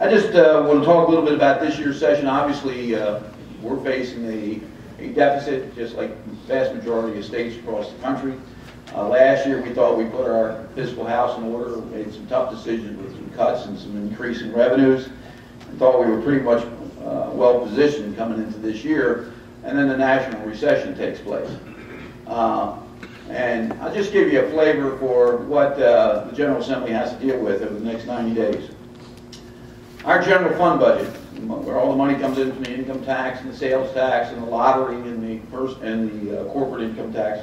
I just want to talk a little bit about this year's session. Obviously, we're facing a deficit, just like the vast majority of states across the country. Last year, we thought we put our fiscal house in order, made some tough decisions with some cuts and some increase in revenues, and thought we were pretty much well positioned coming into this year. And then the national recession takes place. And I'll just give you a flavor for what the General Assembly has to deal with over the next 90 days. Our general fund budget, where all the money comes in from the income tax and the sales tax and the lottery and the corporate income tax,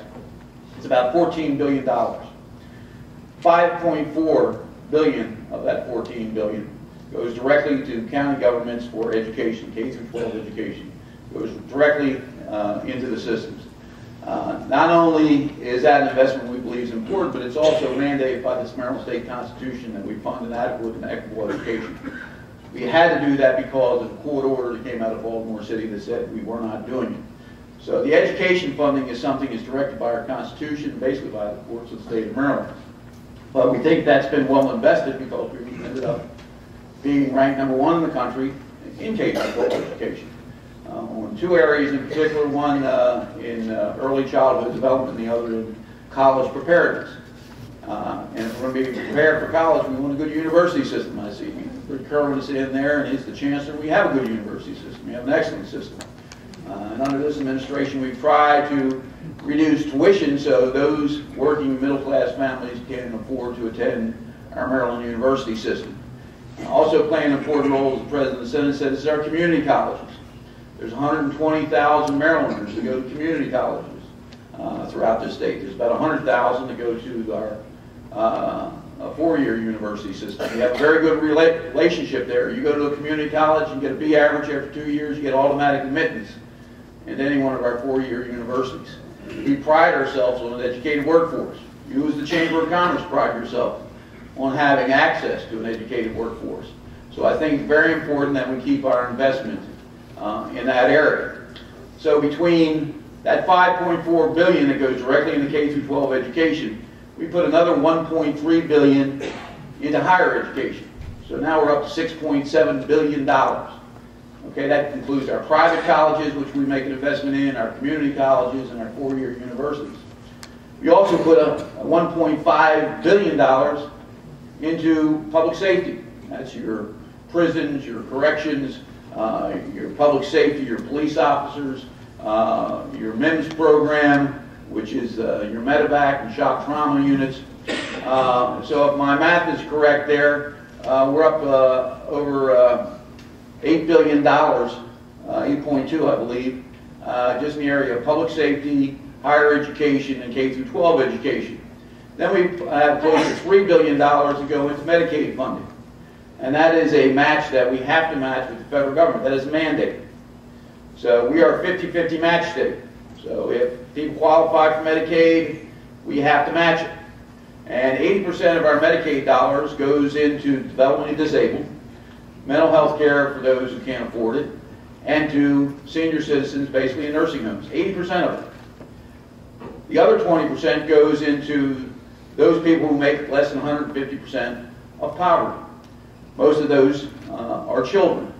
it's about $14 billion. $5.4 billion of that $14 billion goes directly to county governments for education, K through 12 education. It goes directly into the systems. Not only is that an investment we believe is important, but it's also mandated by the Maryland State Constitution that we fund an adequate and equitable education. We had to do that because of a court order that came out of Baltimore City that said we were not doing it. So the education funding is something that's directed by our Constitution, basically by the courts of the state of Maryland. But we think that's been well invested because we ended up being ranked #1 in the country in K-12 education. On two areas in particular, one in early childhood development and the other in college preparedness. And if we're going to be prepared for college, we want a good university system, I see. Rick Kerwin is in there, and he's the chancellor. We have a good university system. We have an excellent system. And under this administration, we've tried to reduce tuition so those working middle-class families can afford to attend our Maryland university system. Also playing an important role, as the President of the Senate said, is our community colleges. There's 120,000 Marylanders that go to community colleges throughout the state. There's about 100,000 that go to our four-year university system. We have a very good relationship there. You go to a community college, you get a B average after 2 years, you get automatic admittance into any one of our four-year universities. We pride ourselves on an educated workforce. You as the Chamber of Commerce pride yourself on having access to an educated workforce. So I think it's very important that we keep our investment in that area. So between that $5.4 billion that goes directly into K through 12 education, we put another $1.3 billion into higher education. So now we're up to $6.7 billion. Okay, that includes our private colleges, which we make an investment in, our community colleges, and our four-year universities. We also put a $1.5 billion into public safety. That's your prisons, your corrections, your public safety, your police officers, your MIMS program, which is your medevac and shock trauma units. So if my math is correct there, we're up over $8 billion, 8.2 I believe, just in the area of public safety, higher education, and K through 12 education. Then we have close to $3 billion to go into Medicaid funding. And that is a match that we have to match with the federal government. That is mandated. So we are a 50-50 match state. So if people qualify for Medicaid, we have to match it. And 80% of our Medicaid dollars goes into developmentally disabled, mental health care for those who can't afford it, and to senior citizens, basically in nursing homes, 80% of it. The other 20% goes into those people who make less than 150% of poverty. Most of those are children.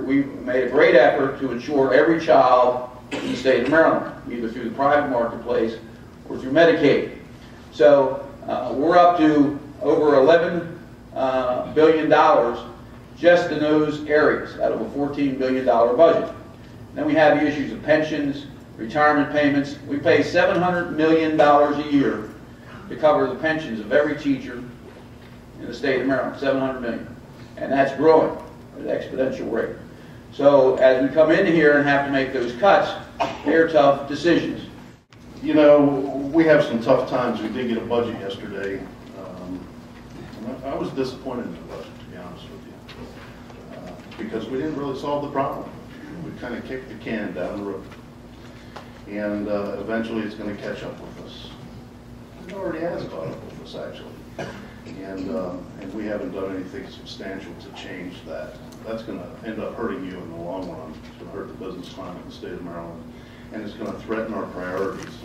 We've made a great effort to ensure every child in the state of Maryland, either through the private marketplace or through Medicaid. So we're up to over $11 billion just in those areas out of a $14 billion budget. Then we have the issues of pensions, retirement payments. We pay $700 million a year to cover the pensions of every teacher in the state of Maryland, $700 million. And that's growing at an exponential rate. So as we come into here and have to make those cuts, they're tough decisions. You know, we have some tough times. We did get a budget yesterday. I was disappointed in the budget, to be honest with you, because we didn't really solve the problem. We kind of kicked the can down the road. And eventually it's going to catch up with us. It already has caught up with us, actually. And we haven't done anything substantial to change that. That's going to end up hurting you in the long run. It's going to hurt the business climate in the state of Maryland, and it's going to threaten our priorities.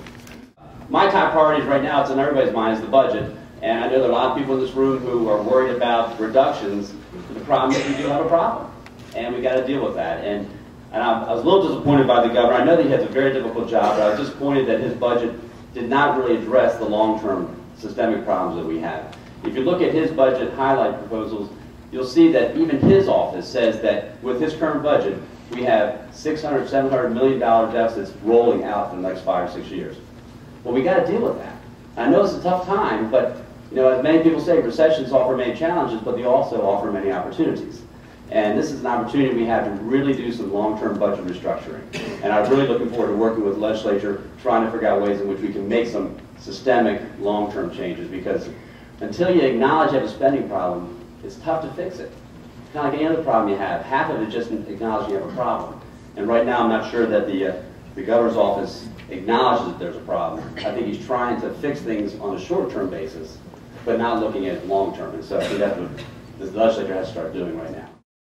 My top priorities right now, it's on everybody's mind, is the budget. And I know there are a lot of people in this room who are worried about reductions, but the problem is we do have a problem, and we got to deal with that. And I was a little disappointed by the governor. I know that he has a very difficult job, but I was disappointed that his budget did not really address the long-term systemic problems that we have. If you look at his budget highlight proposals, you'll see that even his office says that with his current budget, we have $600, $700 million deficits rolling out for the next 5 or 6 years. Well, we got to deal with that. I know it's a tough time, but as many people say, recessions offer many challenges, but they also offer many opportunities. And this is an opportunity we have to really do some long-term budget restructuring. And I'm really looking forward to working with the legislature, trying to figure out ways in which we can make some systemic long-term changes, because until you acknowledge you have a spending problem, it's tough to fix it. Kind of like any other problem you have. Half of it is just acknowledging you have a problem. And right now I'm not sure that the governor's office acknowledges that there's a problem. I think he's trying to fix things on a short-term basis, but not looking at it long-term. And so I think that's what the legislature has to start doing right now.